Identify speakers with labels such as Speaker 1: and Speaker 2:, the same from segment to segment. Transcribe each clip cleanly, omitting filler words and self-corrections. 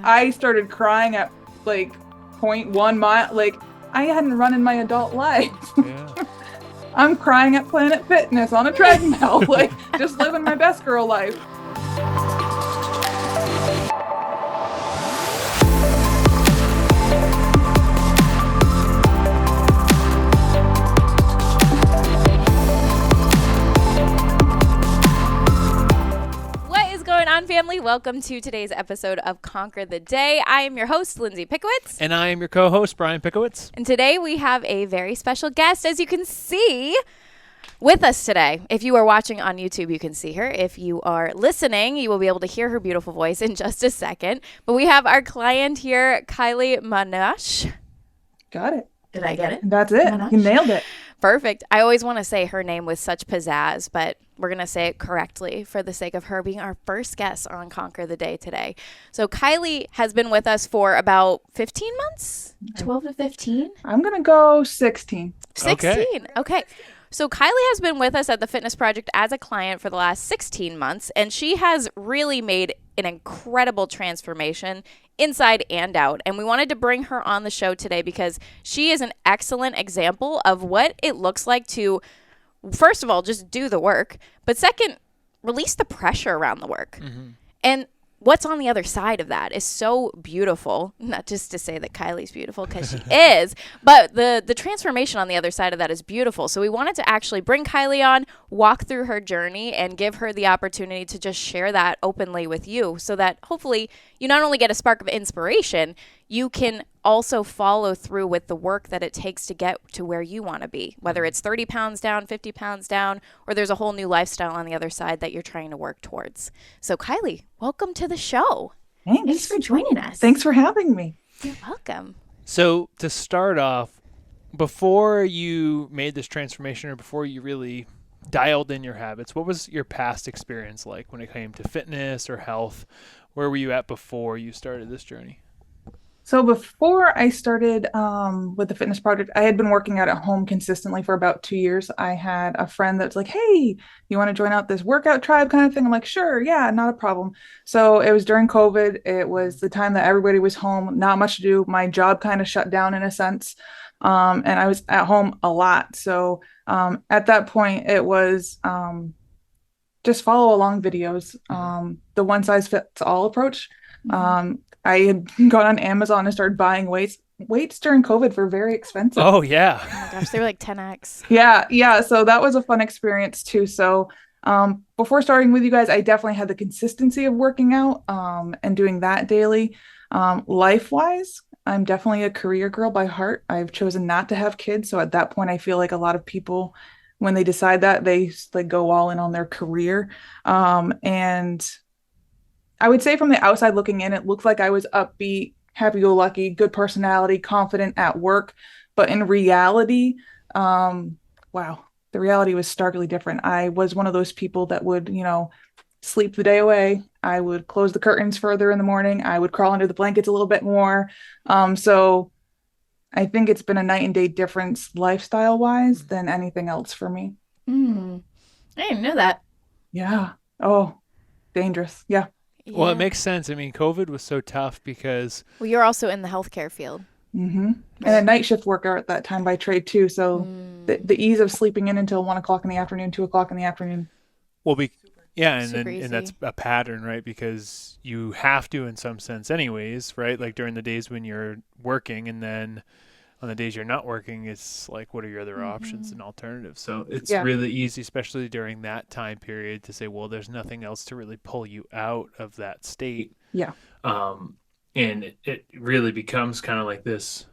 Speaker 1: I started crying at like 0.1 mile. Like, I hadn't run in my adult life.
Speaker 2: Yeah.
Speaker 1: I'm crying at Planet Fitness on a treadmill, like just living my best girl life.
Speaker 3: Family, welcome to today's episode of Conquer the Day. I am your host, Lindsay Pickowitz.
Speaker 2: And I am your co-host, Brian Pickowitz.
Speaker 3: And today we have a very special guest, as you can see, with us today. If you are watching on YouTube, you can see her. If you are listening, you will be able to hear her beautiful voice in just a second. But we have our client here, Kyleigh Manosh.
Speaker 1: Got it.
Speaker 3: Did I get it?
Speaker 1: That's it.
Speaker 3: Manosh?
Speaker 1: You nailed it.
Speaker 3: Perfect. I always want to say her name with such pizzazz, but we're going to say it correctly for the sake of her being our first guest on Conquer the Day today. So Kyleigh has been with us for about 15 months? 12 to 15?
Speaker 1: I'm going to go 16.
Speaker 3: 16. Okay. So Kyleigh has been with us at the Fitness Project as a client for the last 16 months, and she has really made an incredible transformation inside and out. And we wanted to bring her on the show today because she is an excellent example of what it looks like to, first of all, just do the work, but second, release the pressure around the work. Mm-hmm. And what's on the other side of that is so beautiful. Not just to say that Kylie's beautiful, because she is, but the transformation on the other side of that is beautiful. So we wanted to actually bring Kyleigh on, walk through her journey, and give her the opportunity to just share that openly with you so that hopefully you not only get a spark of inspiration, you can also follow through with the work that it takes to get to where you want to be, whether it's 30 pounds down, 50 pounds down, or there's a whole new lifestyle on the other side that you're trying to work towards. So Kyleigh, welcome to the show.
Speaker 1: Thanks
Speaker 3: for joining us.
Speaker 1: Thanks for having me.
Speaker 3: You're welcome.
Speaker 2: So to start off, before you made this transformation or before you really dialed in your habits, what was your past experience like when it came to fitness or health? Where were you at before you started this journey?
Speaker 1: So before I started with the Fitness Project, I had been working out at home consistently for about 2 years. I had a friend that's like, hey, you want to join out this workout tribe kind of thing? I'm like, sure, yeah, not a problem. So it was during COVID. It was the time that everybody was home, not much to do. My job kind of shut down in a sense. And I was at home a lot. So at that point, it was just follow along videos, the one size fits all approach. I had gone on Amazon and started buying weights. Weights during COVID were very expensive.
Speaker 2: Oh, yeah.
Speaker 3: Oh my gosh, they were like 10x.
Speaker 1: Yeah. So that was a fun experience too. So before starting with you guys, I definitely had the consistency of working out and doing that daily. Life-wise, I'm definitely a career girl by heart. I've chosen not to have kids. So at that point, I feel like a lot of people, when they decide that, they like go all in on their career. And I would say from the outside looking in, it looked like I was upbeat, happy-go-lucky, good personality, confident at work. But in reality, the reality was starkly different. I was one of those people that would, sleep the day away. I would close the curtains further in the morning. I would crawl under the blankets a little bit more. So I think it's been a night and day difference lifestyle-wise than anything else for me.
Speaker 3: I didn't know that.
Speaker 1: Yeah. Oh, dangerous. Yeah.
Speaker 3: Yeah.
Speaker 2: Well, it makes sense. I mean, COVID was so tough because...
Speaker 3: Well, you're also in the healthcare field.
Speaker 1: Mm-hmm. And a night shift worker at that time by trade too. So the ease of sleeping in until 1 o'clock in the afternoon, 2 o'clock in the afternoon.
Speaker 2: Well, and
Speaker 3: Super
Speaker 2: that's a pattern, right? Because you have to in some sense anyways, right? Like during the days when you're working, and then on the days you're not working, it's like, what are your other options and alternatives? So it's really easy, especially during that time period, to say, well, there's nothing else to really pull you out of that state.
Speaker 1: Yeah.
Speaker 2: And it really becomes kind of like this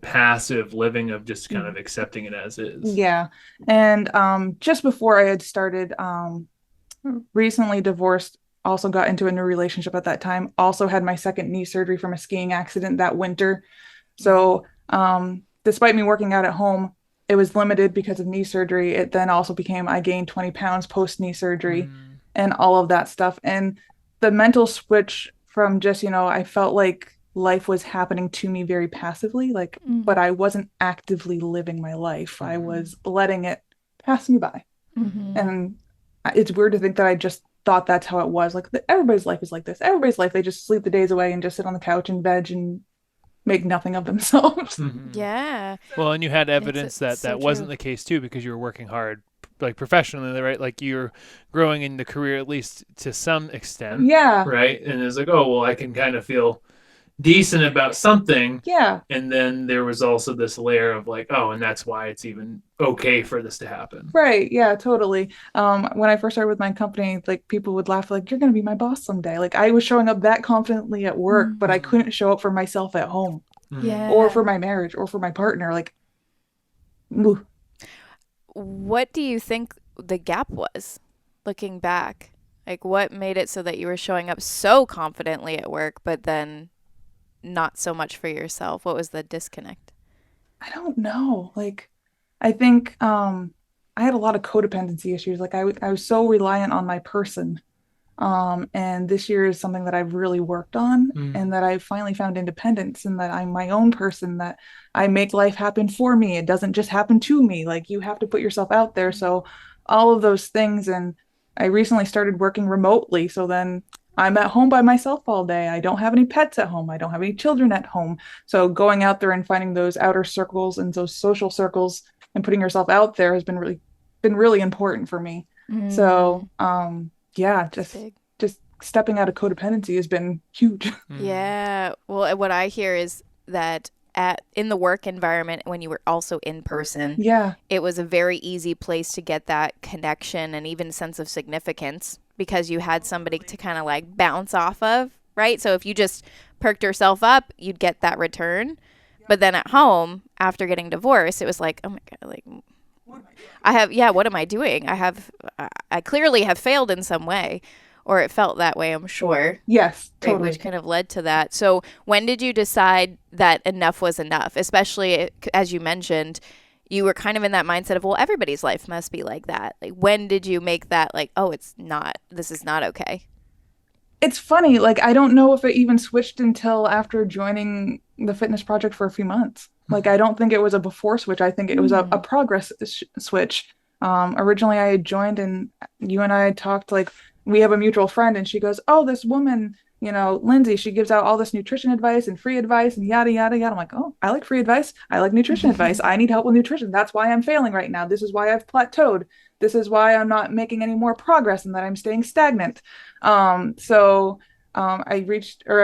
Speaker 2: passive living of just kind of accepting it as is.
Speaker 1: Yeah. And just before I had started, recently divorced, also got into a new relationship at that time, also had my second knee surgery from a skiing accident that winter. So despite me working out at home, it was limited because of knee surgery. It then also became, I gained 20 pounds post knee surgery and all of that stuff. And the mental switch from just, I felt like life was happening to me very passively, but I wasn't actively living my life. I was letting it pass me by. And it's weird to think that I just thought that's how it was. Like everybody's life is like this. Everybody's life, they just sleep the days away and just sit on the couch and veg and make nothing of themselves.
Speaker 3: Yeah.
Speaker 2: Well, and you had evidence that
Speaker 3: so
Speaker 2: wasn't
Speaker 3: true.
Speaker 2: the case too, because you were working hard, like professionally, right? Like you're growing in the career at least to some extent,
Speaker 1: Yeah.
Speaker 2: right? And it's like, oh, well, I can kind of feel decent about something.
Speaker 1: Yeah.
Speaker 2: And then there was also this layer of like, oh, and that's why it's even okay for this to happen.
Speaker 1: Right. Yeah, totally. When I first started with my company, like people would laugh like, you're gonna be my boss someday. Like I was showing up that confidently at work, but I couldn't show up for myself at home
Speaker 3: Yeah.
Speaker 1: or for my marriage or for my partner. Like, ooh.
Speaker 3: What do you think the gap was looking back? Like, what made it so that you were showing up so confidently at work, but then not so much for yourself? What was the disconnect?
Speaker 1: I don't know. Like, I think I had a lot of codependency issues. Like I was so reliant on my person. And this year is something that I've really worked on and that I finally found independence and that I'm my own person, that I make life happen for me. It doesn't just happen to me. Like you have to put yourself out there. So all of those things. And I recently started working remotely. So then I'm at home by myself all day. I don't have any pets at home. I don't have any children at home. So going out there and finding those outer circles and those social circles and putting yourself out there has been really important for me. So yeah,
Speaker 3: Big.
Speaker 1: just stepping out of codependency has been huge.
Speaker 3: Yeah. Well, what I hear is that in the work environment, when you were also in person,
Speaker 1: Yeah.
Speaker 3: it was a very easy place to get that connection and even sense of significance because you had somebody to kind of like bounce off of, right? So if you just perked yourself up, you'd get that return. But then at home, after getting divorced, it was like, oh my God, like what am I doing? I clearly have failed in some way, or it felt that way, I'm sure.
Speaker 1: Yes,
Speaker 3: Right,
Speaker 1: totally.
Speaker 3: which kind of led to that. So when did you decide that enough was enough? Especially as you mentioned, you were kind of in that mindset of, well, everybody's life must be like that. Like, when did you make that like, oh, this is not okay?
Speaker 1: It's funny, like I don't know if it even switched until after joining the fitness project for a few months. Like I don't think it was a before switch. I think it was a progress switch. Originally I had joined and you and I had talked, like we have a mutual friend and she goes, oh, this woman, Lindsay, she gives out all this nutrition advice and free advice and yada, yada, yada. I'm like, oh, I like free advice. I like nutrition advice. I need help with nutrition. That's why I'm failing right now. This is why I've plateaued. This is why I'm not making any more progress and that I'm staying stagnant. I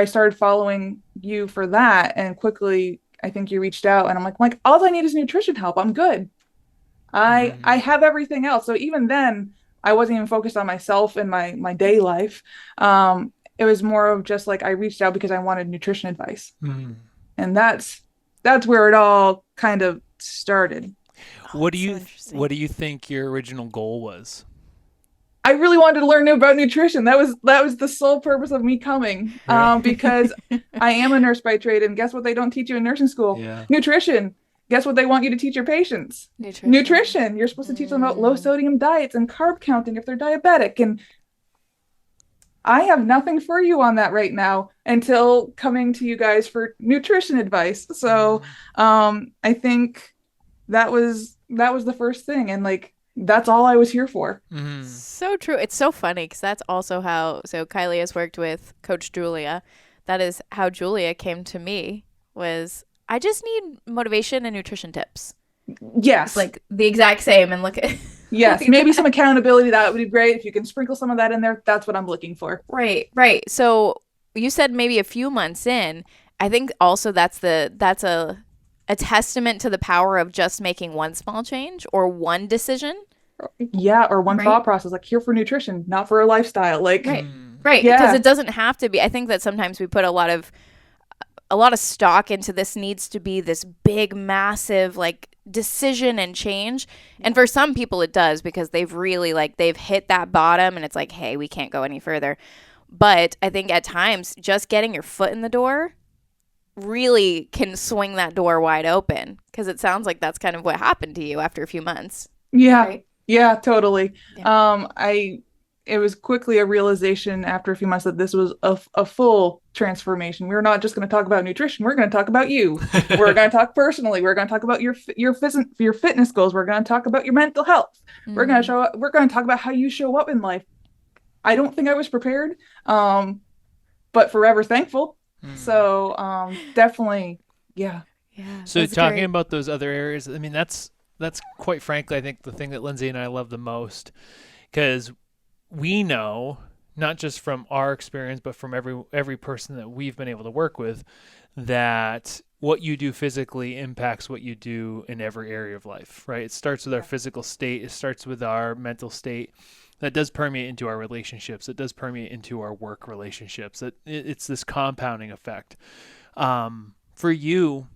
Speaker 1: started following you for that, and quickly I think you reached out, and I'm like, all I need is nutrition help. I'm good. I have everything else. So even then, I wasn't even focused on myself and my day life. It was more of just like I reached out because I wanted nutrition advice, and that's where it all kind of started.
Speaker 2: What do you think your original goal was?
Speaker 1: I really wanted to learn about nutrition. That was the sole purpose of me coming. Because I am a nurse by trade, and guess what they don't teach you in nursing school?
Speaker 2: Yeah.
Speaker 1: Nutrition. Guess what they want you to teach your patients? Nutrition. You're supposed to teach them about low sodium diets and carb counting if they're diabetic. And I have nothing for you on that right now until coming to you guys for nutrition advice. So I think that was the first thing, and like that's all I was here for.
Speaker 3: So true. It's so funny because that's also how, so Kyleigh has worked with Coach Julia. That is how Julia came to me, was I just need motivation and nutrition tips.
Speaker 1: Yes.
Speaker 3: It's like the exact same, and look at
Speaker 1: yes, maybe some accountability, that would be great. If you can sprinkle some of that in there, that's what I'm looking for.
Speaker 3: Right. So you said maybe a few months in. I think also that's a testament to the power of just making one small change or one decision.
Speaker 1: Yeah, or one thought process, like here for nutrition, not for a lifestyle. Like
Speaker 3: right. Yeah. Because it doesn't have to be. I think that sometimes we put a lot of stock into this needs to be this big, massive like decision and change. And for some people it does, because they've really they've hit that bottom and it's like, hey, we can't go any further. But I think at times just getting your foot in the door really can swing that door wide open, because it sounds like that's kind of what happened to you after a few months.
Speaker 1: Yeah.
Speaker 3: Right?
Speaker 1: Yeah, totally.
Speaker 3: Yeah.
Speaker 1: It was quickly a realization after a few months that this was a full transformation. We're not just going to talk about nutrition. We're going to talk about you. We're going to talk personally. We're going to talk about your fitness goals. We're going to talk about your mental health. We're going to talk about how you show up in life. I don't think I was prepared, but forever thankful. So definitely, yeah.
Speaker 3: Yeah.
Speaker 2: So
Speaker 3: That's
Speaker 2: talking
Speaker 3: great.
Speaker 2: about those other areas, I mean, that's quite frankly, I think the thing that Lindsay and I love the most, because we know not just from our experience, but from every person that we've been able to work with, that what you do physically impacts what you do in every area of life, right? It starts with our physical state. It starts with our mental state. That does permeate into our relationships. It does permeate into our work relationships. It's this compounding effect. For you,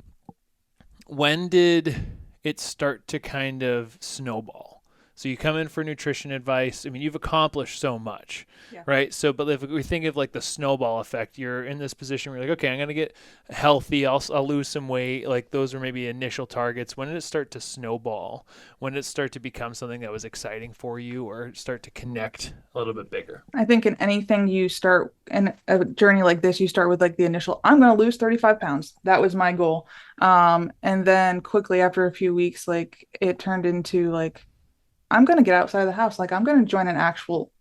Speaker 2: when did it start to kind of snowball? So you come in for nutrition advice. I mean, you've accomplished so much, right? So, but if we think of like the snowball effect, you're in this position where you're like, okay, I'm going to get healthy. I'll lose some weight. Like those are maybe initial targets. When did it start to snowball? When did it start to become something that was exciting for you or start to connect a little bit bigger?
Speaker 1: I think in anything you start in a journey like this, you start with like the initial, I'm going to lose 35 pounds. That was my goal. And then quickly after a few weeks, like it turned into like, I'm going to get outside of the house. Like I'm going to join an actual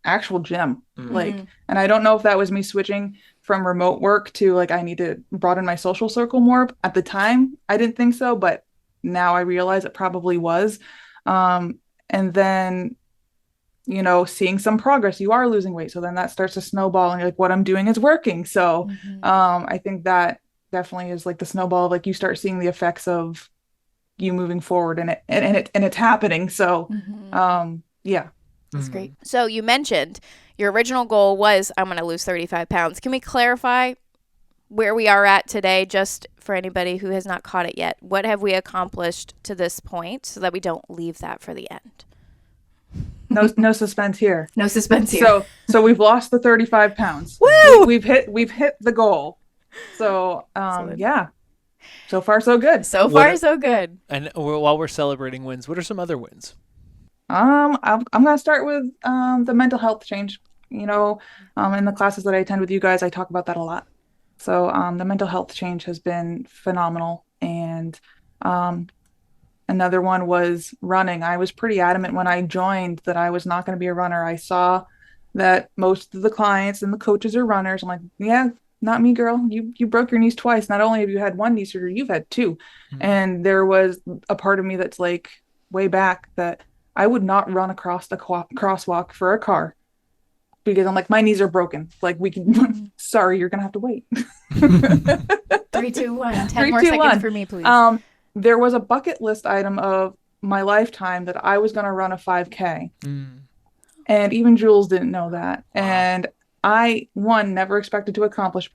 Speaker 1: gym. Like, and I don't know if that was me switching from remote work to like, I need to broaden my social circle more. At the time, I didn't think so, but now I realize it probably was. And then, seeing some progress, you are losing weight. So then that starts to snowball and you're like, what I'm doing is working. So, I think that definitely is like the snowball, like you start seeing the effects of you moving forward and it's happening. So yeah.
Speaker 3: That's great. So you mentioned your original goal was I'm going to lose 35 pounds. Can we clarify where we are at today, just for anybody who has not caught it yet? What have we accomplished to this point so that we don't leave that for the end?
Speaker 1: No suspense here.
Speaker 3: No suspense here.
Speaker 1: So we've lost the 35 pounds.
Speaker 3: Woo!
Speaker 1: We've hit the goal. So yeah. So far so good.
Speaker 3: So far so good.
Speaker 2: And while we're celebrating wins, what are some other wins?
Speaker 1: I'm gonna start with the mental health change. In the classes that I attend with you guys, I talk about that a lot. So the mental health change has been phenomenal. And another one was running. I was pretty adamant when I joined that I was not going to be a runner. I saw that most of the clients and the coaches are runners. I'm like, yeah, not me, girl. You broke your knees twice. Not only have you had one knee surgery, you've had two. And there was a part of me that's like way back that I would not run across the crosswalk for a car because I'm like, my knees are broken. Like we can, sorry, you're going to have to wait.
Speaker 3: 3, 2, 1. 10
Speaker 1: 3,
Speaker 3: more
Speaker 1: 2,
Speaker 3: seconds
Speaker 1: 1.
Speaker 3: for me, please.
Speaker 1: There was a bucket list item of my lifetime that I was going to run a 5K. And even Jules didn't know that. Wow. And I, one, never expected to accomplish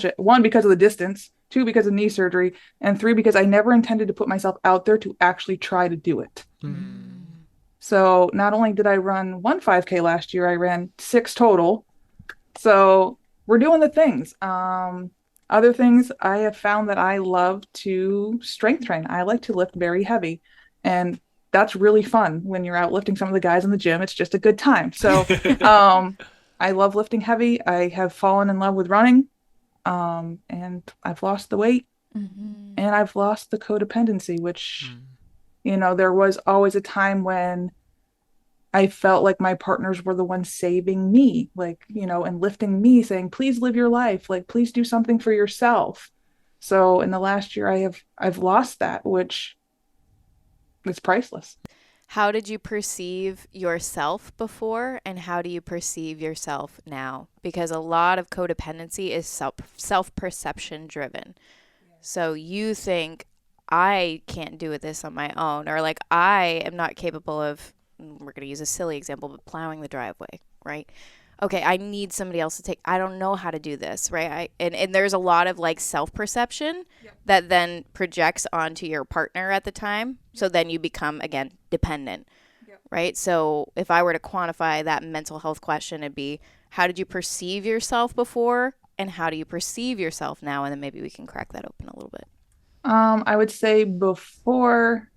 Speaker 1: it. One, because of the distance. Two, because of knee surgery. And three, because I never intended to put myself out there to actually try to do it. So not only did I run one 5K last year, I ran 6 total. So we're doing the things. Other things, I have found that I love to strength train. I like to lift very heavy. And that's really fun when you're out lifting some of the guys in the gym. It's just a good time. So I love lifting heavy. I have fallen in love with running. And I've lost the weight. And I've lost the codependency, which, there was always a time when I felt like my partners were the ones saving me, like, and lifting me, saying, please live your life. Like, please do something for yourself. So in the last year, I've lost that, which is priceless.
Speaker 3: How did you perceive yourself before, and how do you perceive yourself now? Because a lot of codependency is self-perception driven. So you think, I can't do this on my own, or like, I am not capable of, we're going to use a silly example, but plowing the driveway, right? Okay, I need somebody else to take, I don't know how to do this, right? And there's a lot of like self-perception that then projects onto your partner at the time. So then you become, again, dependent, right? So if I were to quantify that mental health question, it'd be, how did you perceive yourself before? And how do you perceive yourself now? And then maybe we can crack that open a little bit.
Speaker 1: I would say before,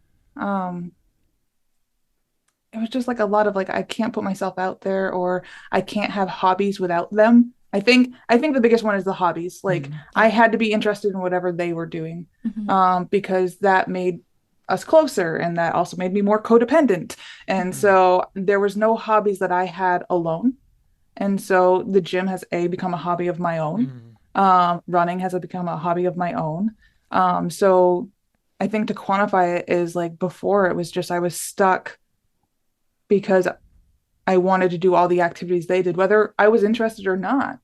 Speaker 1: it was just like a lot of like, I can't put myself out there, or I can't have hobbies without them. I think the biggest one is the hobbies. Like I had to be interested in whatever they were doing, because that made us closer, and that also made me more codependent. And so there was no hobbies that I had alone. And so the gym has become a hobby of my own. Running has become a hobby of my own. So I think to quantify it is like before it was just I was stuck because I wanted to do all the activities they did, whether I was interested or not.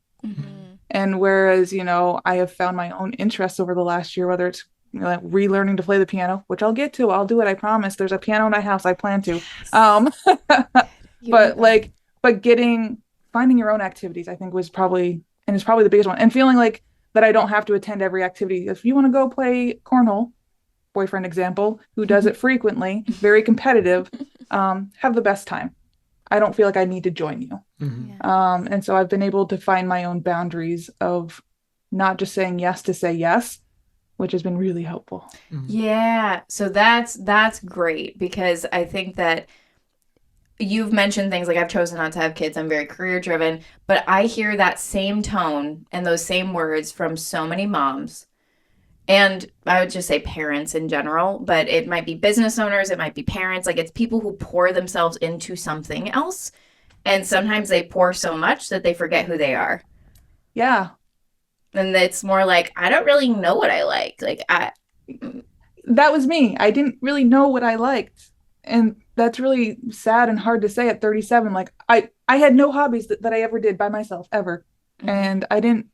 Speaker 1: And whereas, I have found my own interests over the last year, whether it's like relearning to play the piano, which I'll get to, I'll do it, I promise. There's a piano in my house, I plan to. But like, but finding your own activities, I think was probably, and is probably the biggest one. And feeling like that I don't have to attend every activity. If you want to go play cornhole, boyfriend example, who does it frequently, very competitive, have the best time. I don't feel like I need to join you. And so I've been able to find my own boundaries of not just saying yes to say yes, which has been really helpful.
Speaker 3: Yeah. So that's great, because I think that you've mentioned things like I've chosen not to have kids. I'm very career driven, but I hear that same tone and those same words from so many moms. And I would just say parents in general, but it might be business owners, it might be parents. Like, it's people who pour themselves into something else. And sometimes they pour so much that they forget who they are.
Speaker 1: Yeah.
Speaker 3: And it's more like, I don't really know what I like.
Speaker 1: That was me. I didn't really know what I liked. And that's really sad and hard to say at 37. Like I had no hobbies that I ever did by myself ever. And I didn't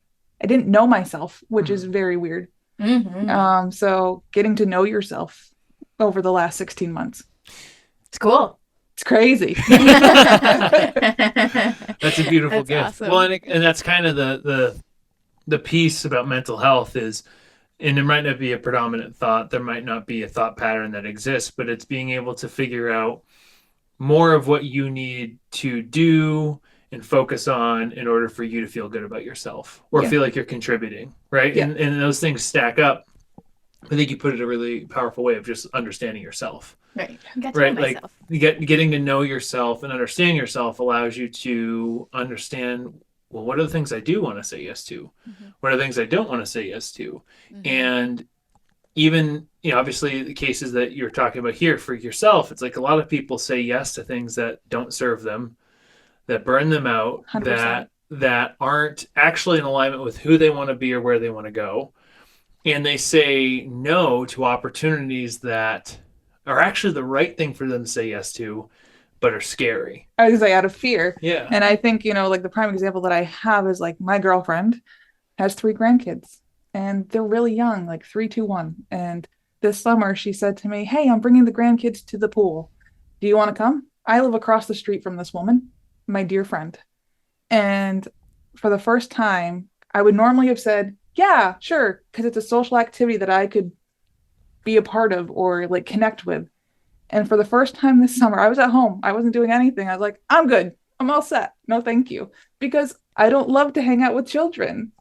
Speaker 1: know myself, which is very weird. So getting to know yourself over the last 16 months.
Speaker 3: It's cool.
Speaker 1: It's crazy.
Speaker 2: That's a beautiful gift.
Speaker 3: Awesome.
Speaker 2: Well, and that's kind of the piece about mental health is, and there might not be a predominant thought, there might not be a thought pattern that exists, but it's being able to figure out more of what you need to do and focus on in order for you to feel good about yourself or feel like you're contributing, right?
Speaker 1: Yeah.
Speaker 2: And those things stack up. I think you put it a really powerful way of just understanding yourself.
Speaker 3: Right. Get to
Speaker 2: Right.
Speaker 3: know
Speaker 2: Like
Speaker 3: myself.
Speaker 2: getting to know yourself and understanding yourself allows you to understand, well, what are the things I do want to say yes to? What are the things I don't want to say yes to? And even, obviously the cases that you're talking about here for yourself, it's like a lot of people say yes to things that don't serve them, that burn them out,
Speaker 1: 100%.
Speaker 2: that aren't actually in alignment with who they want to be or where they want to go. And they say no to opportunities that are actually the right thing for them to say yes to, but are scary.
Speaker 1: I was gonna say out of fear.
Speaker 2: Yeah.
Speaker 1: And I think, like the prime example that I have is like my girlfriend has 3 grandkids and they're really young, like 3, 2, 1. And this summer she said to me, "Hey, I'm bringing the grandkids to the pool. Do you want to come? I live across the street from this woman, my dear friend." And for the first time, I would normally have said, "Yeah, sure," because it's a social activity that I could be a part of or like connect with. And for the first time this summer, I was at home. I wasn't doing anything. I was like, "I'm good. I'm all set. No, thank you." Because I don't love to hang out with children.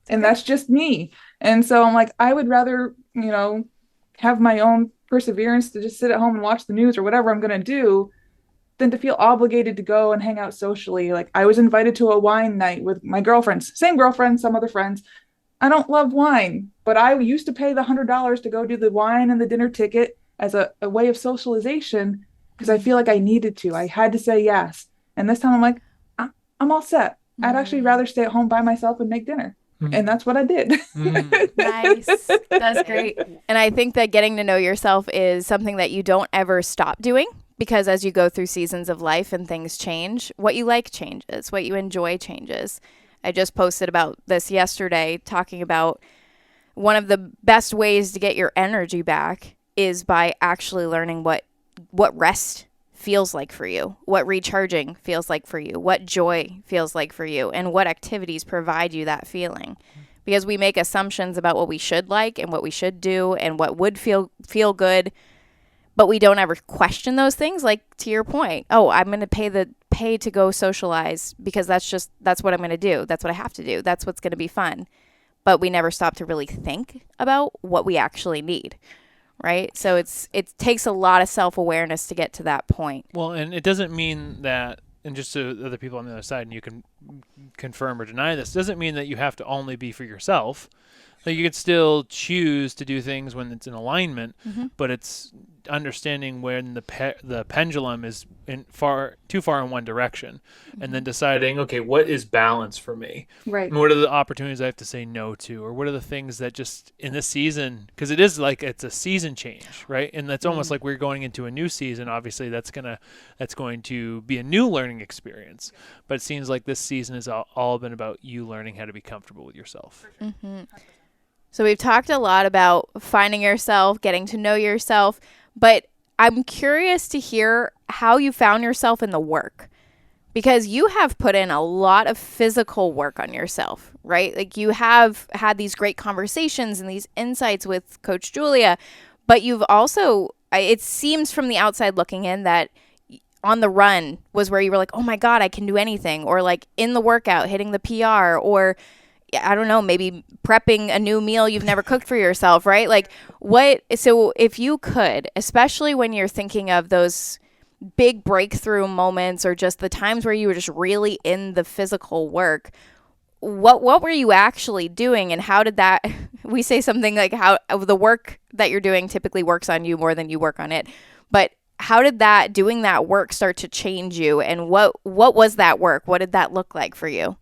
Speaker 1: And that's just me. And so I'm like, I would rather, have my own perseverance to just sit at home and watch the news or whatever I'm going to do than to feel obligated to go and hang out socially. Like I was invited to a wine night with my girlfriends, same girlfriends, some other friends. I don't love wine, but I used to pay the $100 to go do the wine and the dinner ticket as a way of socialization because I feel like I needed to. I had to say yes. And this time I'm like, I'm all set. I'd actually rather stay at home by myself and make dinner. And that's what I did.
Speaker 3: Nice. That's great. And I think that getting to know yourself is something that you don't ever stop doing, because as you go through seasons of life and things change, what you like changes, what you enjoy changes. I just posted about this yesterday, talking about one of the best ways to get your energy back is by actually learning what rest feels like for you, what recharging feels like for you, what joy feels like for you, and what activities provide you that feeling. Because we make assumptions about what we should like and what we should do and what would feel good, but we don't ever question those things. Like, to your point, oh, I'm going to pay to go socialize because that's what I'm going to do. That's what I have to do. That's what's going to be fun. But we never stop to really think about what we actually need. Right? So it takes a lot of self-awareness to get to that point.
Speaker 2: Well, and it doesn't mean that, and just to other people on the other side, and you can confirm or deny this, doesn't mean that you have to only be for yourself. Like you could still choose to do things when it's in alignment,
Speaker 3: Mm-hmm.
Speaker 2: but it's understanding when the pendulum is too far in one direction, and then deciding, okay, what is balance for me?
Speaker 1: Right.
Speaker 2: And what are the opportunities I have to say no to, or what are the things that just in this season, because it is like it's a season change, right? And that's almost like we're going into a new season. Obviously, that's going to be a new learning experience. But it seems like this season has all been about you learning how to be comfortable with yourself.
Speaker 3: Mm-hmm. So we've talked a lot about finding yourself, getting to know yourself, but I'm curious to hear how you found yourself in the work, because you have put in a lot of physical work on yourself, right? Like you have had these great conversations and these insights with Coach Julia, but you've also, it seems from the outside looking in that On the Run was where you were like, oh my God, I can do anything, or like in the workout, hitting the PR, or I don't know, maybe prepping a new meal you've never cooked for yourself, right? Like so if you could, especially when you're thinking of those big breakthrough moments or just the times where you were just really in the physical work, what were you actually doing, and how did that, we say something like how the work that you're doing typically works on you more than you work on it, but how did doing that work start to change you, and what was that work? What did that look like for you?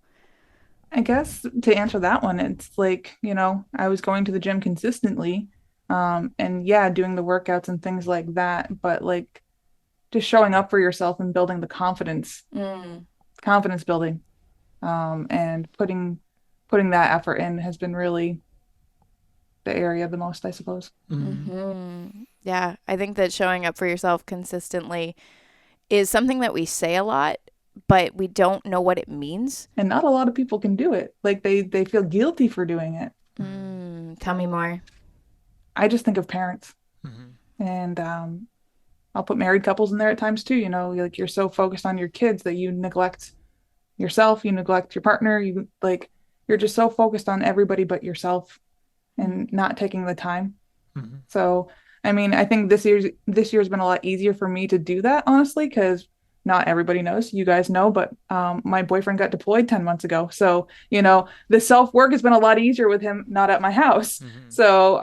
Speaker 1: I guess to answer that one, it's like, I was going to the gym consistently, and yeah, doing the workouts and things like that, but like just showing up for yourself and building the confidence building, and putting that effort in has been really the area the most, I suppose.
Speaker 3: Yeah, I think that showing up for yourself consistently is something that we say a lot, but we don't know what it means.
Speaker 1: And not a lot of people can do it. Like they feel guilty for doing it.
Speaker 3: Tell me more.
Speaker 1: I just think of parents, and I'll put married couples in there at times too. Like you're so focused on your kids that you neglect yourself, you neglect your partner, you're just so focused on everybody but yourself and not taking the time. So, I mean, I think this year's been a lot easier for me to do that, honestly, because not everybody knows, you guys know, but my boyfriend got deployed 10 months ago. So, the self-work has been a lot easier with him not at my house. So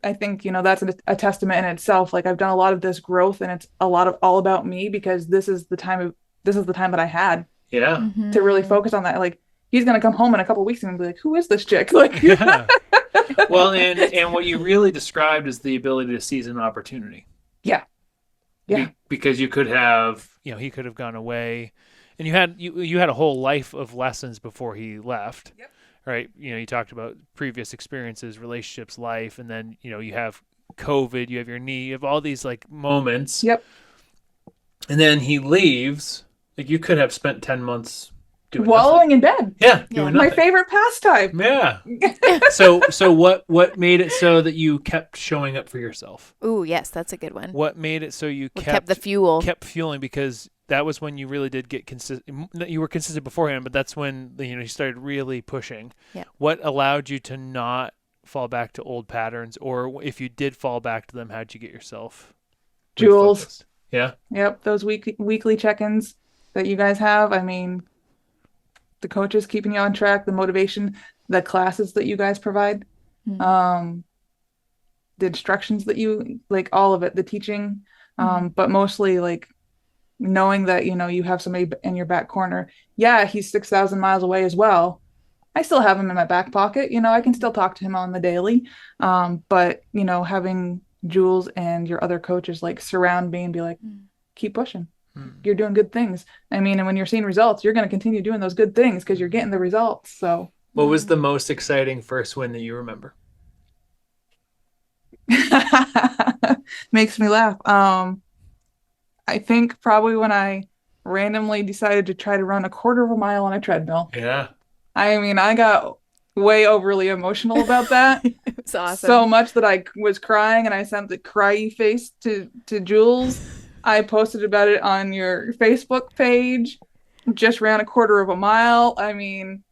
Speaker 1: I think, that's a testament in itself. Like I've done a lot of this growth, and it's a lot of all about me, because this is the time that I had to really focus on that. Like he's going to come home in a couple of weeks and be like, who is this chick? Like,
Speaker 2: yeah. Well, and what you really described is the ability to seize an opportunity.
Speaker 1: Yeah.
Speaker 2: Because you could have, he could have gone away, and you had a whole life of lessons before he left.
Speaker 1: Yep.
Speaker 2: Right? You talked about previous experiences, relationships, life, and then, you have COVID, you have your knee, you have all these like moments.
Speaker 1: Yep.
Speaker 2: And then he leaves. Like you could have spent 10 months doing
Speaker 1: wallowing
Speaker 2: nothing.
Speaker 1: in bed.
Speaker 2: Yeah, doing
Speaker 1: My
Speaker 2: nothing.
Speaker 1: favorite pastime.
Speaker 2: Yeah. So what made it so that you kept showing up for yourself?
Speaker 3: Ooh, yes, that's a good one.
Speaker 2: What made it so you
Speaker 3: kept the fuel?
Speaker 2: Kept fueling, because that was when you really did get consistent. You were consistent beforehand, but that's when you started really pushing.
Speaker 3: Yeah.
Speaker 2: What allowed you to not fall back to old patterns, or if you did fall back to them, how'd you get yourself
Speaker 1: Jules?
Speaker 2: refocused? Yeah.
Speaker 1: Yep. Those weekly check-ins that you guys have. I mean, the coaches keeping you on track, the motivation, the classes that you guys provide, the instructions that you, like, all of it, the teaching, but mostly like knowing that, you have somebody in your back corner. Yeah, he's 6,000 miles away as well. I still have him in my back pocket. I can still talk to him on the daily. But, having Jules and your other coaches like surround me and be like, keep pushing. You're doing good things. I mean, and when you're seeing results, you're going to continue doing those good things because you're getting the results. So
Speaker 2: what was the most exciting first win that you remember?
Speaker 1: Makes me laugh. I think probably when I randomly decided to try to run a quarter of a mile on a treadmill.
Speaker 2: Yeah.
Speaker 1: I mean, I got way overly emotional about that.
Speaker 3: It's awesome.
Speaker 1: So much that I was crying, and I sent the cryy face to Jules. I posted about it on your Facebook page. Just ran a quarter of a mile. I mean,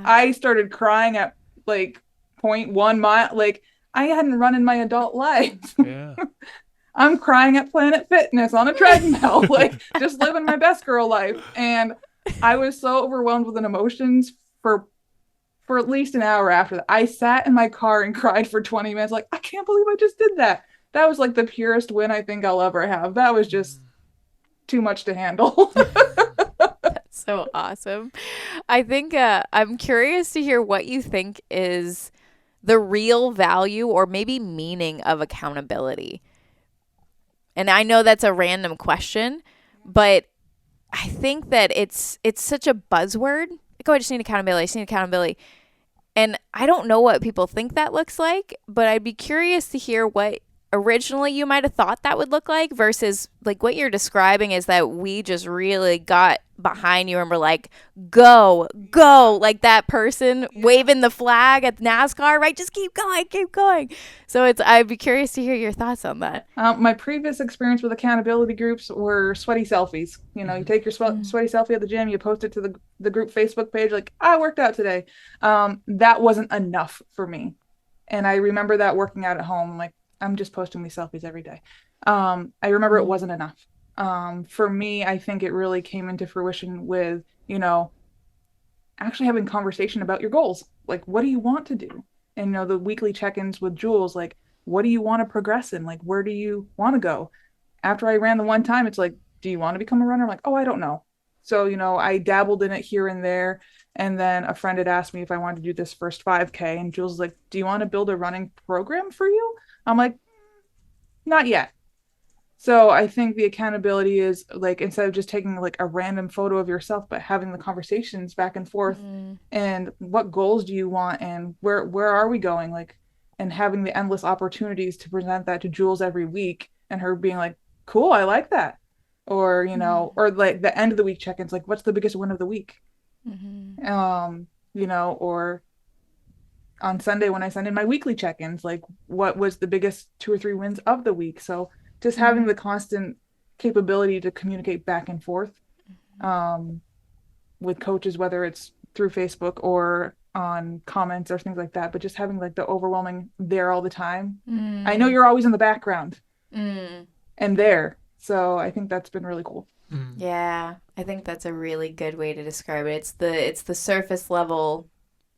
Speaker 1: I started crying at like 0.1 mile. Like I hadn't run in my adult life.
Speaker 2: Yeah.
Speaker 1: I'm crying at Planet Fitness on a treadmill, like just living my best girl life. And I was so overwhelmed with emotions for for at least an hour after that. I sat in my car and cried for 20 minutes. Like, I can't believe I just did that. That was like the purest win I think I'll ever have. That was just too much to handle.
Speaker 3: So awesome. I think I'm curious to hear what you think is the real value or maybe meaning of accountability. And I know that's a random question, but I think that it's such a buzzword. Like, oh, I just need accountability. I just need accountability. And I don't know what people think that looks like, but I'd be curious to hear what originally you might have thought that would look like versus like what you're describing is that we just really got behind you and were like, go, like that person waving the flag at NASCAR, right? Just keep going. So I'd be curious to hear your thoughts on that.
Speaker 1: My previous experience with accountability groups were sweaty selfies. You know, you take your sweaty selfie at the gym, you post it to the group Facebook page, like, I worked out today. That wasn't enough for me. And I remember that working out at home, like, I'm just posting these selfies every day. I remember it wasn't enough. For me, I think it really came into fruition with, you know, actually having conversation about your goals. Like, what do you want to do? And, you know, the weekly check-ins with Jules, like, what do you want to progress in? Like, where do you want to go? After I ran the one time, it's like, do you want to become a runner? I'm like, oh, I don't know. So, you know, I dabbled in it here and there. And then a friend had asked me if I wanted to do this first 5K. And Jules was like, do you want to build a running program for you? I'm like, not yet. So I think the accountability is like, instead of just taking like a random photo of yourself, but having the conversations back and forth and what goals do you want and where are we going? Like, and having the endless opportunities to present that to Jules every week and her being like, cool, I like that. Or, you know, or like the end of the week check-ins, like, what's the biggest win of the week? You know, or on Sunday when I send in my weekly check-ins, like, what was the biggest 2 or 3 wins of the week? So just having the constant capability to communicate back and forth with coaches, whether it's through Facebook or on comments or things like that, but just having like the overwhelming there all the time. I know you're always in the background and there. So I think that's been really cool.
Speaker 3: Yeah, I think that's a really good way to describe it. It's the surface level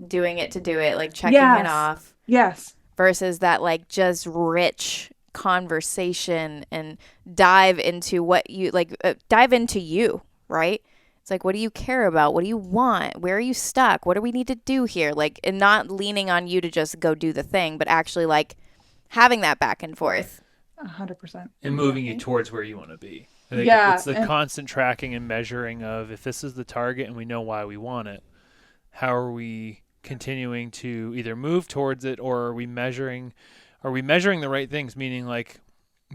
Speaker 3: doing it to do it, like checking it off.
Speaker 1: Yes.
Speaker 3: Versus that like just rich conversation and dive into what you like, dive into you, right? It's like, what do you care about? What do you want? Where are you stuck? What do we need to do here? Like, and not leaning on you to just go do the thing, but actually like having that back and forth.
Speaker 1: 100%.
Speaker 2: And moving you towards where you want to be. I think it's the constant tracking and measuring of, if this is the target and we know why we want it, how are we continuing to either move towards it, or are we measuring the right things? Meaning, like,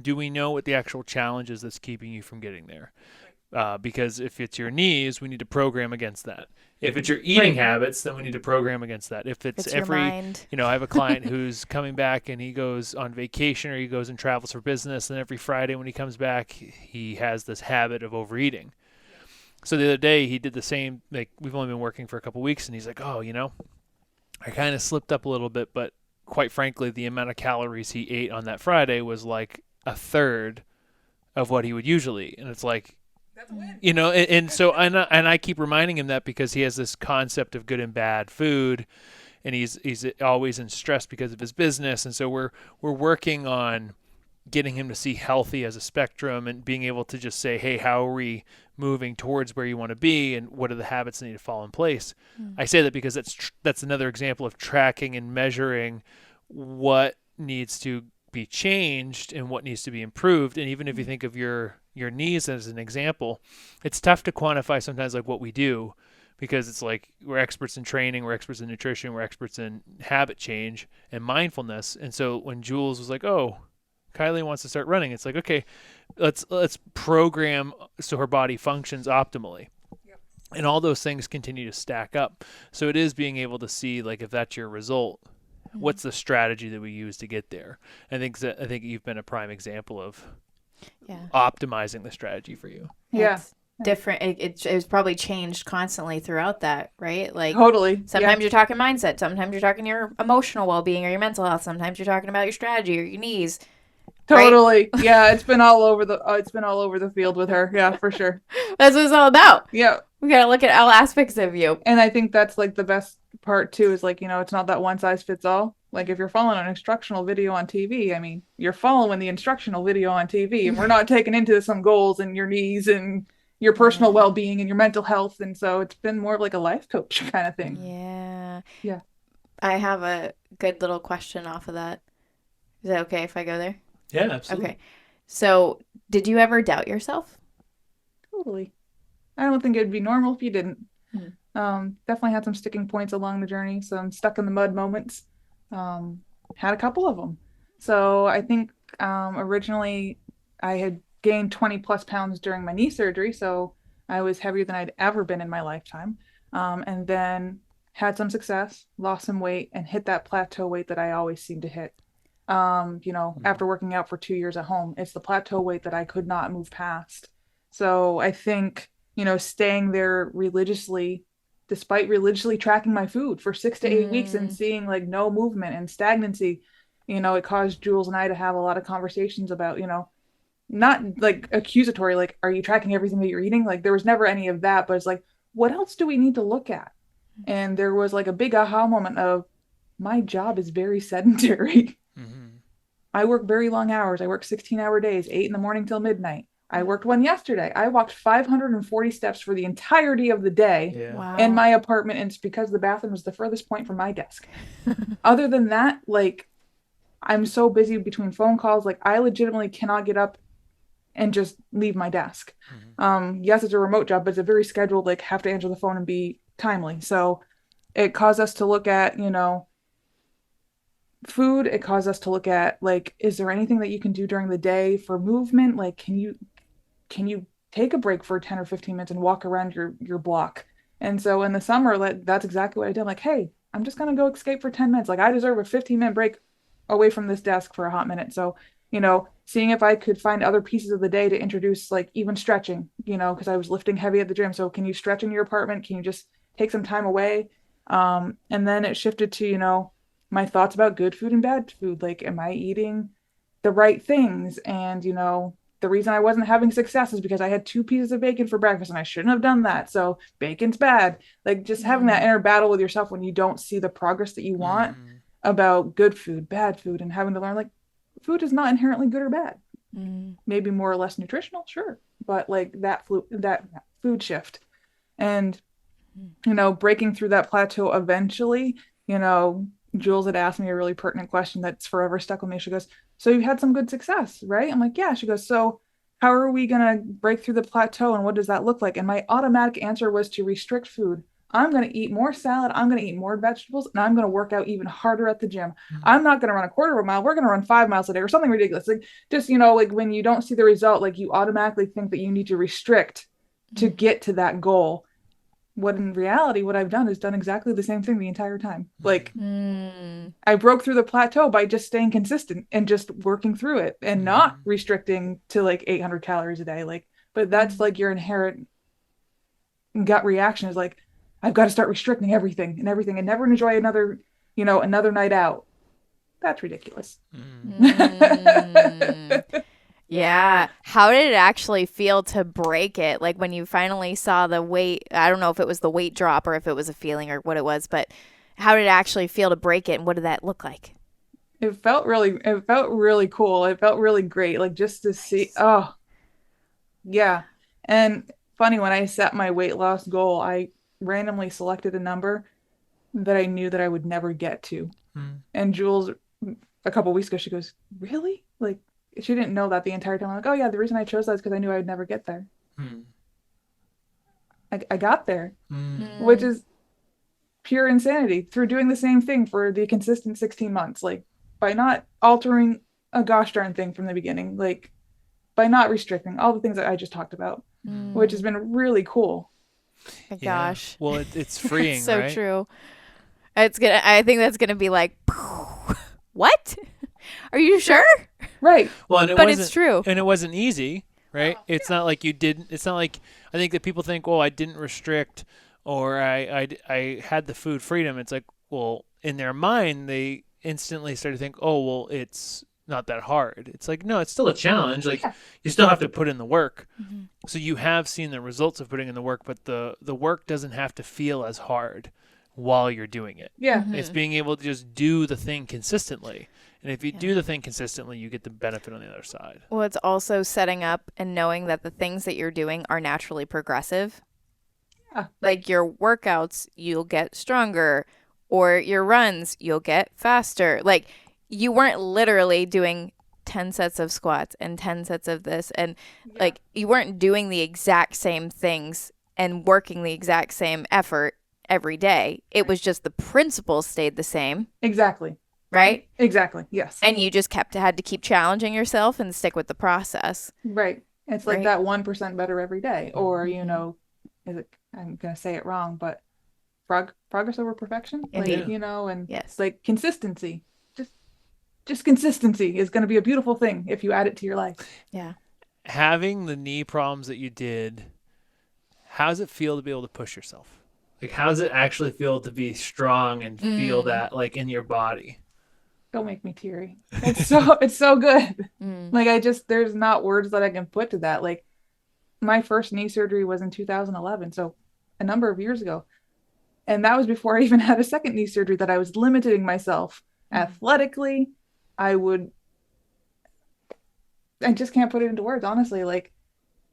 Speaker 2: do we know what the actual challenge is that's keeping you from getting there? Because if it's your knees, we need to program against that. If it's your eating habits, then we need to program against that. If it's every,
Speaker 3: mind.
Speaker 2: You know, I have a client who's coming back and he goes on vacation or he goes and travels for business, and every Friday when he comes back, he has this habit of overeating. So the other day he did the same. Like, we've only been working for a couple of weeks, and he's like, oh, you know, I kind of slipped up a little bit, but quite frankly, the amount of calories he ate on that Friday was like a third of what he would usually eat. And it's like, that's a win. You know, and so I keep reminding him that, because he has this concept of good and bad food, and he's always in stress because of his business. And so we're working on getting him to see healthy as a spectrum and being able to just say, hey, how are we moving towards where you want to be, and what are the habits that need to fall in place? I say that because that's another example of tracking and measuring what needs to be changed and what needs to be improved. And even if you think of your knees as an example, it's tough to quantify sometimes, like, what we do, because it's like we're experts in training, we're experts in nutrition, we're experts in habit change and mindfulness. And so when Jules was like, oh, Kyleigh wants to start running, it's like, okay, let's program so her body functions optimally. Yep. And all those things continue to stack up. So it is being able to see, like, if that's your result, what's the strategy that we use to get there? I think you've been a prime example of optimizing the strategy for you.
Speaker 1: Yeah.
Speaker 3: It's different. It's probably changed constantly throughout that, right? Like,
Speaker 1: totally.
Speaker 3: Sometimes you're talking mindset. Sometimes you're talking your emotional well-being or your mental health. Sometimes you're talking about your strategy or your knees.
Speaker 1: Totally. Right? Yeah, it's been all over the field with her. Yeah, for sure.
Speaker 3: That's what it's all about.
Speaker 1: Yeah.
Speaker 3: We gotta look at all aspects of you.
Speaker 1: And I think that's like the best part too, is like, it's not that one size fits all. Like if you're following an instructional video on TV, I mean, you're following the instructional video on TV, and we're not taking into some goals and your needs and your personal well-being and your mental health. And so it's been more of like a life coach kind of thing.
Speaker 3: Yeah.
Speaker 1: Yeah.
Speaker 3: I have a good little question off of that. Is that okay if I go there?
Speaker 2: Yeah, absolutely.
Speaker 3: Okay. So, did you ever doubt yourself?
Speaker 1: Totally. I don't think it'd be normal if you didn't.
Speaker 3: Hmm.
Speaker 1: Definitely had some sticking points along the journey, some stuck in the mud moments. Had a couple of them. So I think originally I had gained 20 plus pounds during my knee surgery, so I was heavier than I'd ever been in my lifetime. And then had some success, lost some weight, and hit that plateau weight that I always seem to hit. After working out for 2 years at home, it's the plateau weight that I could not move past. So I think, staying there religiously, despite religiously tracking my food for 6 to 8 weeks and seeing like no movement and stagnancy, it caused Jules and I to have a lot of conversations about, not like accusatory, like, are you tracking everything that you're eating? Like there was never any of that, but it's like, what else do we need to look at? And there was like a big aha moment of, my job is very sedentary. I work very long hours. I work 16-hour days, 8 in the morning till midnight. I worked one yesterday. I walked 540 steps for the entirety of the day in my apartment, and it's because the bathroom was the furthest point from my desk. Other than that, like, I'm so busy between phone calls, like I legitimately cannot get up and just leave my desk. Yes, it's a remote job, but it's a very scheduled, like, have to answer the phone and be timely. So it caused us to look at, food. It caused us to look at, like, is there anything that you can do during the day for movement? Like, can you take a break for 10 or 15 minutes and walk around your block? And so in the summer, that's exactly what I did. Like, hey, I'm just gonna go escape for 10 minutes. Like, I deserve a 15-minute break away from this desk for a hot minute. So, seeing if I could find other pieces of the day to introduce, like even stretching, because I was lifting heavy at the gym. So can you stretch in your apartment? Can you just take some time away? And then it shifted to, my thoughts about good food and bad food. Like, am I eating the right things? And, the reason I wasn't having success is because I had 2 pieces of bacon for breakfast and I shouldn't have done that. So bacon's bad. Like, just having that inner battle with yourself when you don't see the progress that you want about good food, bad food, and having to learn, like, food is not inherently good or bad. Maybe more or less nutritional, sure. But like that food shift and, breaking through that plateau eventually, Jules had asked me a really pertinent question that's forever stuck with me. She goes, so you've had some good success, right? I'm like, yeah. She goes, so how are we going to break through the plateau and what does that look like? And my automatic answer was to restrict food. I'm going to eat more salad. I'm going to eat more vegetables, and I'm going to work out even harder at the gym. I'm not going to run a quarter of a mile. We're going to run 5 miles a day or something ridiculous. Like, just, like when you don't see the result, like you automatically think that you need to restrict to get to that goal. What in reality, what I've done is done exactly the same thing the entire time. Like, I broke through the plateau by just staying consistent and just working through it and not restricting to like 800 calories a day. Like, but that's like your inherent gut reaction is like, I've got to start restricting everything and never enjoy another night out. That's ridiculous.
Speaker 3: Yeah. How did it actually feel to break it? Like when you finally saw the weight, I don't know if it was the weight drop or if it was a feeling or what it was, but how did it actually feel to break it and what did that look like?
Speaker 1: It felt really cool. It felt really great. Like just to see, oh, yeah. And funny, when I set my weight loss goal, I randomly selected a number that I knew that I would never get to. And Jules, a couple weeks ago, she goes, really? Like, she didn't know that the entire time. I'm like, oh yeah, the reason I chose that is because I knew I would never get there. I got there, which is pure insanity through doing the same thing for the consistent 16 months. Like, by not altering a gosh darn thing from the beginning, like by not restricting all the things that I just talked about, which has been really cool.
Speaker 3: My gosh.
Speaker 2: Well, it's freeing,
Speaker 3: so
Speaker 2: right?
Speaker 3: True. I think that's gonna be like, what? Are you sure?
Speaker 1: Right.
Speaker 2: Well,
Speaker 3: but it's true.
Speaker 2: And it wasn't easy, right? It's not like you didn't. It's not like, I think that people think, oh, I didn't restrict or I had the food freedom. It's like, well, in their mind, they instantly start to think, oh, well, it's not that hard. It's like, no, it's still a challenge. Like you still have to put in the work.
Speaker 3: Mm-hmm.
Speaker 2: So you have seen the results of putting in the work, but the work doesn't have to feel as hard while you're doing it.
Speaker 1: Yeah.
Speaker 2: It's being able to just do the thing consistently. And if you do the thing consistently, you get the benefit on the other side.
Speaker 3: Well, it's also setting up and knowing that the things that you're doing are naturally progressive.
Speaker 1: Yeah.
Speaker 3: Like your workouts, you'll get stronger, or your runs, you'll get faster. Like you weren't literally doing 10 sets of squats and 10 sets of this. And like you weren't doing the exact same things and working the exact same effort every day. It was just the principle stayed the same.
Speaker 1: Exactly.
Speaker 3: Right?
Speaker 1: Exactly. Yes.
Speaker 3: And you just had to keep challenging yourself and stick with the process.
Speaker 1: Right. It's like that 1% better every day. Or, I'm going to say it wrong, but progress over perfection.
Speaker 3: Indeed.
Speaker 1: Like, and
Speaker 3: Yes.
Speaker 1: like consistency. Just consistency is going to be a beautiful thing if you add it to your life.
Speaker 3: Yeah.
Speaker 2: Having the knee problems that you did, how does it feel to be able to push yourself? Like, how does it actually feel to be strong and feel that, like, in your body?
Speaker 1: Don't make me teary. It's so good. Like, there's not words that I can put to that. Like, my first knee surgery was in 2011, so a number of years ago. And that was before I even had a second knee surgery, that I was limiting myself athletically. I just can't put it into words, honestly. Like,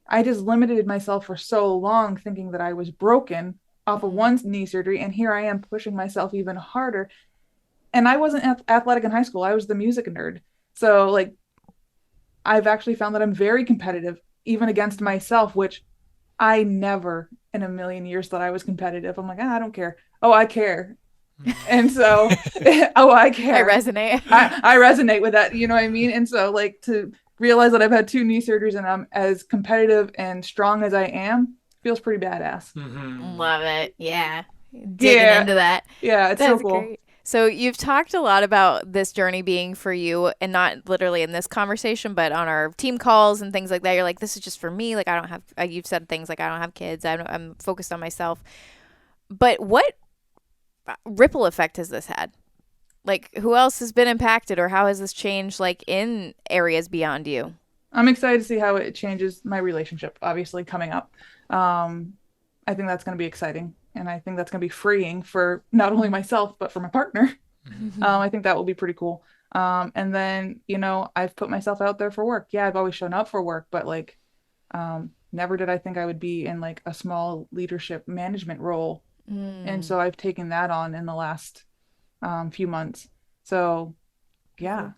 Speaker 1: I just limited myself for so long, thinking that I was broken off of one knee surgery, and here I am pushing myself even harder. And I wasn't athletic in high school. I was the music nerd. So, like, I've actually found that I'm very competitive, even against myself, which I never in a million years thought I was competitive. I'm like, I don't care. Oh, I care. And so, I care.
Speaker 3: I resonate.
Speaker 1: I resonate with that. You know what I mean? And so, like, to realize that I've had 2 knee surgeries and I'm as competitive and strong as I am feels pretty badass.
Speaker 3: Love it. Yeah. Digging into that.
Speaker 1: Yeah, it's
Speaker 3: That's
Speaker 1: so cool.
Speaker 3: great. So you've talked a lot about this journey being for you, and not literally in this conversation, but on our team calls and things like that. You're like, this is just for me. Like, I don't have, you've said things like, I don't have kids. I'm focused on myself. But what ripple effect has this had? Like, who else has been impacted, or how has this changed, like, in areas beyond you?
Speaker 1: I'm excited to see how it changes my relationship, obviously, coming up. I think that's going to be exciting. And I think that's going to be freeing for not only myself, but for my partner. I think that will be pretty cool. And then, I've put myself out there for work. Yeah, I've always shown up for work, but like, never did I think I would be in like a small leadership management role. And so I've taken that on in the last few months. So, yeah.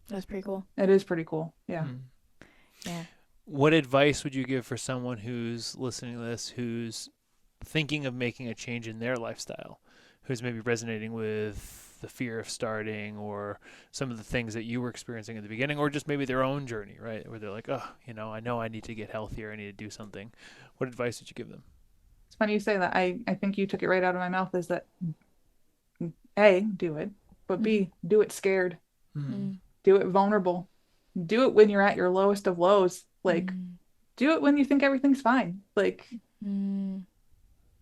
Speaker 3: That's pretty cool.
Speaker 1: It is pretty cool. Yeah.
Speaker 3: Yeah.
Speaker 2: What advice would you give for someone who's listening to this, who's thinking of making a change in their lifestyle, who's maybe resonating with the fear of starting, or some of the things that you were experiencing at the beginning, or just maybe their own journey, right? Where they're like, oh, I know I need to get healthier. I need to do something. What advice would you give them?
Speaker 1: It's funny you say that. I think you took it right out of my mouth, is that A, do it, but B, do it scared. Do it vulnerable. Do it when you're at your lowest of lows. Like, do it when you think everything's fine. Like,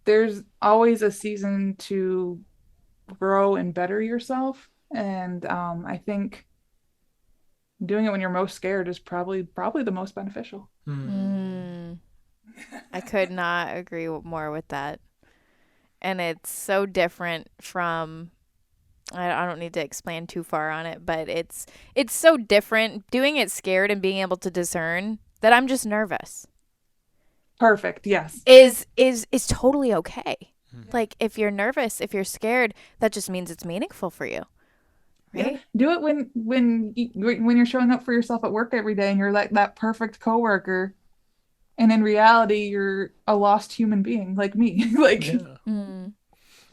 Speaker 1: there's always a season to grow and better yourself. And I think doing it when you're most scared is probably the most beneficial.
Speaker 3: I could not agree more with that. And it's so different from, I don't need to explain too far on it, but it's so different doing it scared and being able to discern that I'm just nervous.
Speaker 1: Perfect. Yes.
Speaker 3: Is totally okay. Like, if you're nervous, if you're scared, that just means it's meaningful for you. Right?
Speaker 1: Yeah. Do it when you're showing up for yourself at work every day and you're like that perfect coworker, and in reality you're a lost human being like me. Like, do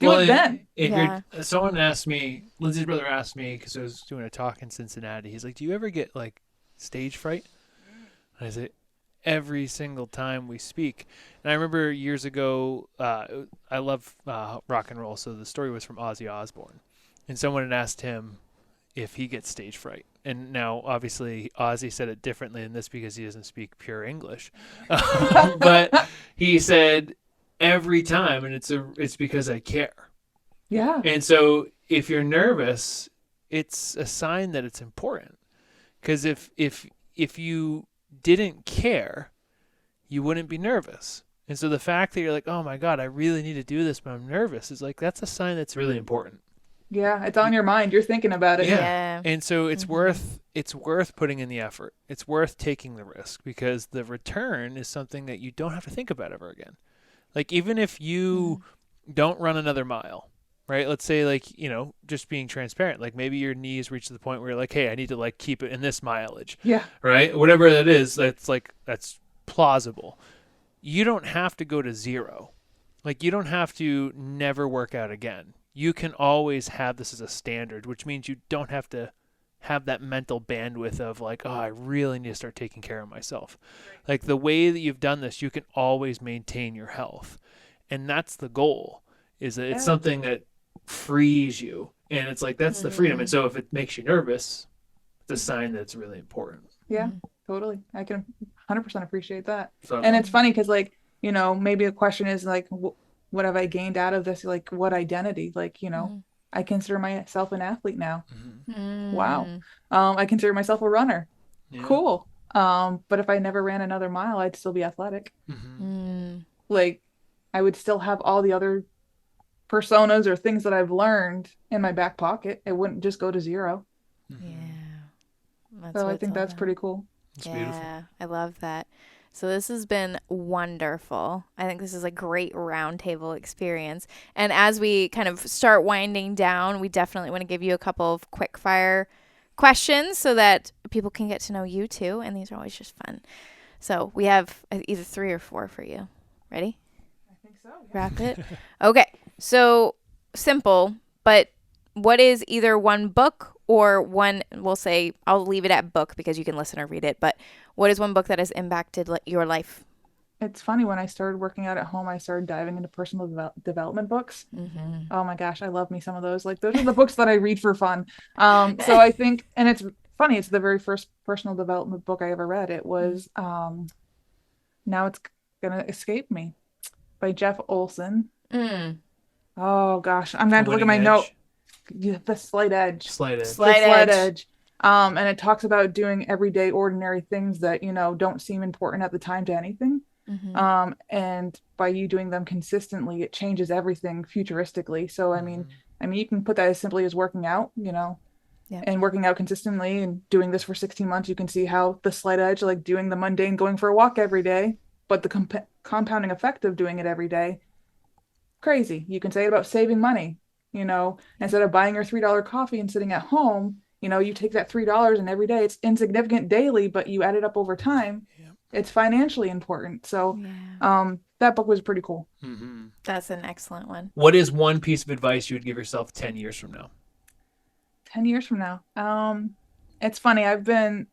Speaker 1: it then.
Speaker 2: Someone asked me, Lindsay's brother asked me, because I was doing a talk in Cincinnati. He's like, do you ever get like stage fright? And I said, every single time we speak. And I remember years ago, I love rock and roll, so the story was from Ozzy Osbourne. And someone had asked him if he gets stage fright. And now, obviously, Ozzy said it differently than this because he doesn't speak pure English. But he said, every time, and it's because I care.
Speaker 1: Yeah.
Speaker 2: And so if you're nervous, it's a sign that it's important. Because if you didn't care, you wouldn't be nervous. And so the fact that you're like, oh my God, I really need to do this, but I'm nervous, is like, that's a sign that's really important.
Speaker 1: Yeah, it's on your mind. You're thinking about it.
Speaker 3: Yeah.
Speaker 2: And so it's worth putting in the effort. It's worth taking the risk, because the return is something that you don't have to think about ever again. Like, even if you don't run another mile, right? Let's say, like, you know, just being transparent, like maybe your knees reach to the point where you're like, hey, I need to like keep it in this mileage.
Speaker 1: Yeah.
Speaker 2: Right? Whatever that is, that's plausible. You don't have to go to zero. Like, you don't have to never work out again. You can always have this as a standard, which means you don't have to have that mental bandwidth of like, oh, I really need to start taking care of myself. Like, the way that you've done this, you can always maintain your health. And that's the goal, is that it's something that frees you. And it's like, that's the freedom. And so if it makes you nervous, it's a sign that it's really important.
Speaker 1: Yeah, totally. I can 100% appreciate that.
Speaker 2: So,
Speaker 1: And it's funny because, like, you know, maybe a question is like, what have I gained out of this? Like, what identity? Like, you know, I consider myself an athlete now. Wow. I consider myself a runner.
Speaker 2: yeah.
Speaker 1: Cool. But if I never ran another mile, I'd still be athletic. Like, I would still have all the other personas or things that I've learned in my back pocket. It wouldn't just go to zero.
Speaker 3: That's
Speaker 1: So
Speaker 3: what
Speaker 1: I
Speaker 3: it's
Speaker 1: think
Speaker 3: all
Speaker 1: that's
Speaker 3: about.
Speaker 1: pretty cool.
Speaker 2: It's beautiful.
Speaker 3: I love that. So this has been wonderful. I think this is a great roundtable experience. And as we kind of start winding down, we definitely want to give you a couple of quick fire questions so that people can get to know you too. And these are always just fun. So we have either 3 or 4 for you. Ready?
Speaker 1: I think so.
Speaker 3: Wrap it. Okay. So simple, but what is either one book or one, we'll say, I'll leave it at book because you can listen or read it, but what is one book that has impacted your life?
Speaker 1: It's funny, when I started working out at home, I started diving into personal development books. Oh my gosh, I love me some of those. Like, those are the books that I read for fun. So I think, and it's funny, it's the very first personal development book I ever read. It was Now It's Gonna Escape Me by Jeff Olson. Oh gosh, I'm gonna have to look at my note. Yeah, The Slight Edge.
Speaker 2: Slight edge.
Speaker 3: Slight Edge.
Speaker 1: And it talks about doing everyday ordinary things that, you know, don't seem important at the time to anything. And by you doing them consistently, it changes everything futuristically. So I mean you can put that as simply as working out, you know, and working out consistently and doing this for 16 months, you can see how the slight edge, like doing the mundane, going for a walk every day, but the compounding effect of doing it every day, crazy. You can say it about saving money, you know, instead of buying your $3 coffee and sitting at home, you know, you take that $3 and every day, it's insignificant daily, but you add it up over time. It's financially important. So that book was pretty cool.
Speaker 3: That's an excellent one.
Speaker 2: What is one piece of advice you would give yourself 10 years from now?
Speaker 1: 10 years from now. It's funny.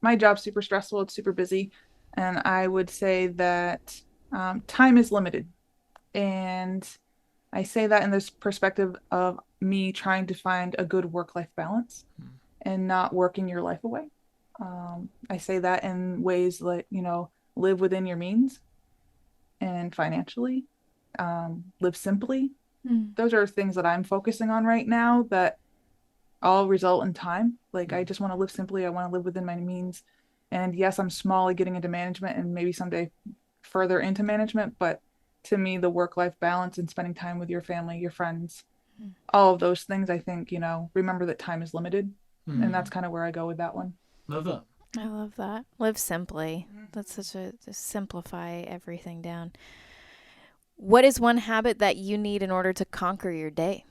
Speaker 1: My job's super stressful. It's super busy. And I would say that time is limited. And I say that in this perspective of me trying to find a good work-life balance and not working your life away. I say that in ways like, you know, live within your means and financially, live simply. Those are things that I'm focusing on right now that all result in time. Like, I just want to live simply. I want to live within my means. And yes, I'm small at getting into management and maybe someday further into management, but to me, the work-life balance and spending time with your family, your friends, all of those things, I think, you know, remember that time is limited. And that's kind of where I go with that one.
Speaker 2: Love that.
Speaker 3: I love that. Live simply. That's such a, just simplify everything down. What is one habit that you need in order to conquer your day?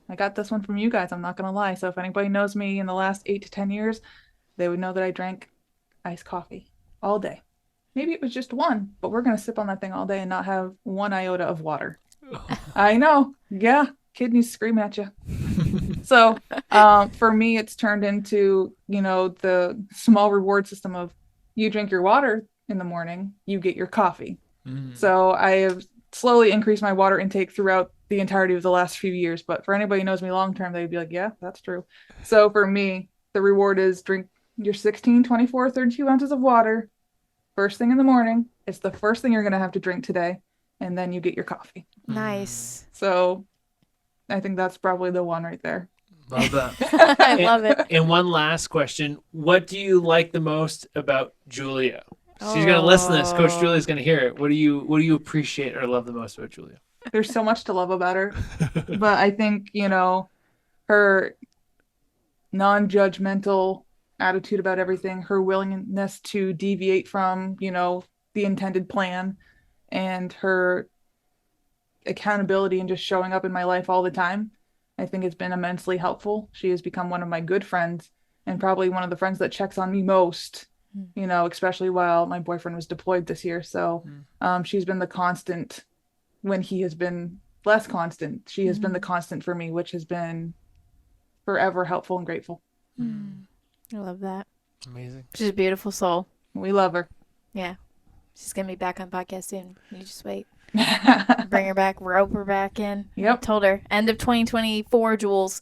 Speaker 1: I got this one from you guys. I'm not going to lie. So if anybody knows me in the last 8 to 10 years, they would know that I drank iced coffee all day. Maybe it was just one, but we're going to sip on that thing all day and not have one iota of water. I know. Yeah. Kidneys screaming at you. So for me, it's turned into, you know, the small reward system of you drink your water in the morning, you get your coffee. So I have slowly increased my water intake throughout the entirety of the last few years. But for anybody who knows me long term, they'd be like, yeah, that's true. So for me, the reward is drink your 16, 24, 32 ounces of water first thing in the morning. It's the first thing you're going to have to drink today. And then you get your coffee.
Speaker 3: Nice.
Speaker 1: So I think that's probably the one right there.
Speaker 2: Love that.
Speaker 3: I love it.
Speaker 2: And one last question. What do you like the most about Julia? She's going to listen to this. Coach Julia's going to hear it. What do you appreciate or love the most about Julia?
Speaker 1: There's so much to love about her. But I think, her non-judgmental attitude about everything, her willingness to deviate from, the intended plan, and her accountability and just showing up in my life all the time, I think it's been immensely helpful. She has become one of my good friends and probably one of the friends that checks on me most, especially while my boyfriend was deployed this year. So she's been the constant when he has been less constant. She has been the constant for me, which has been forever helpful and grateful.
Speaker 3: I love that.
Speaker 2: Amazing.
Speaker 3: She's a beautiful soul.
Speaker 1: We love her.
Speaker 3: Yeah. She's going to be back on the podcast soon. You just wait. Bring her back, rope her back in.
Speaker 1: Yep.
Speaker 3: I told her, end of 2024, Jules,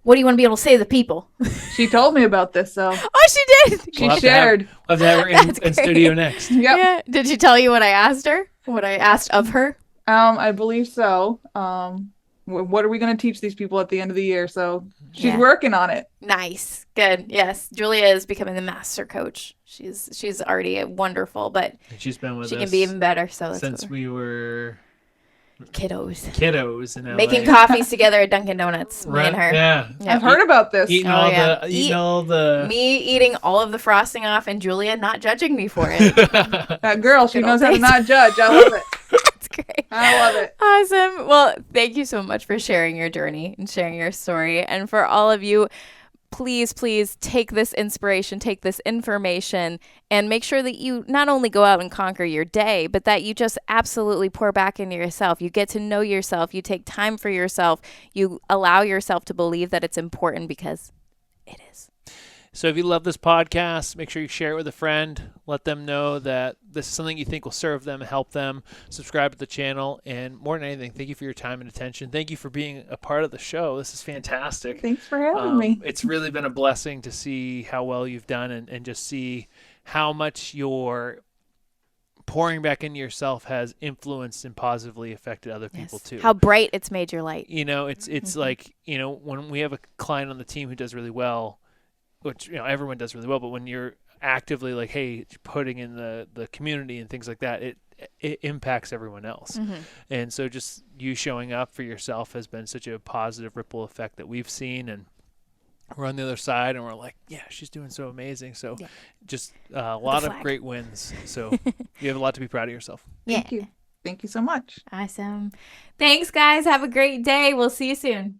Speaker 3: what do you want to be able to say to the people?
Speaker 1: She told me about this, so.
Speaker 3: Oh, she did?
Speaker 1: She shared.
Speaker 2: We'll have to have her in studio next.
Speaker 1: Yep.
Speaker 3: Yeah. Did she tell you what I asked her? What I asked of her?
Speaker 1: I believe so. What are we going to teach these people at the end of the year? So she's working on it.
Speaker 3: Nice. Good. Yes. Julia is becoming the master coach. She's already wonderful, but
Speaker 2: she's been with
Speaker 3: she
Speaker 2: us
Speaker 3: can be even better. So
Speaker 2: since we were
Speaker 3: kiddos
Speaker 2: in LA.
Speaker 3: Making coffees together at Dunkin' Donuts.
Speaker 2: Right.
Speaker 3: Me and her.
Speaker 2: Yeah.
Speaker 1: I've heard about this.
Speaker 2: Eating all the
Speaker 3: me eating all of the frosting off and Julia not judging me for it.
Speaker 1: That girl, she knows how to not judge. I love it.
Speaker 3: That's great.
Speaker 1: I love it.
Speaker 3: Awesome. Well, thank you so much for sharing your journey and sharing your story. And for all of you, please take this inspiration, take this information, and make sure that you not only go out and conquer your day, but that you just absolutely pour back into yourself. You get to know yourself. You take time for yourself. You allow yourself to believe that it's important, because it is.
Speaker 2: So if you love this podcast, make sure you share it with a friend. Let them know that this is something you think will serve them, help them. Subscribe to the channel. And more than anything, thank you for your time and attention. Thank you for being a part of the show. This is fantastic.
Speaker 1: Thanks for having me.
Speaker 2: It's really been a blessing to see how well you've done and just see how much your pouring back into yourself has influenced and positively affected other people too.
Speaker 3: How bright it's made your light.
Speaker 2: It's like, when we have a client on the team who does really well, which everyone does really well, but when you're actively like, hey, putting in the community and things like that, it impacts everyone else. And so just you showing up for yourself has been such a positive ripple effect that we've seen, and we're on the other side and we're like, yeah, she's doing so amazing. So just a lot of great wins. So you have a lot to be proud of yourself.
Speaker 1: Thank you so much.
Speaker 3: Awesome. Thanks, guys. Have a great day. We'll see you soon.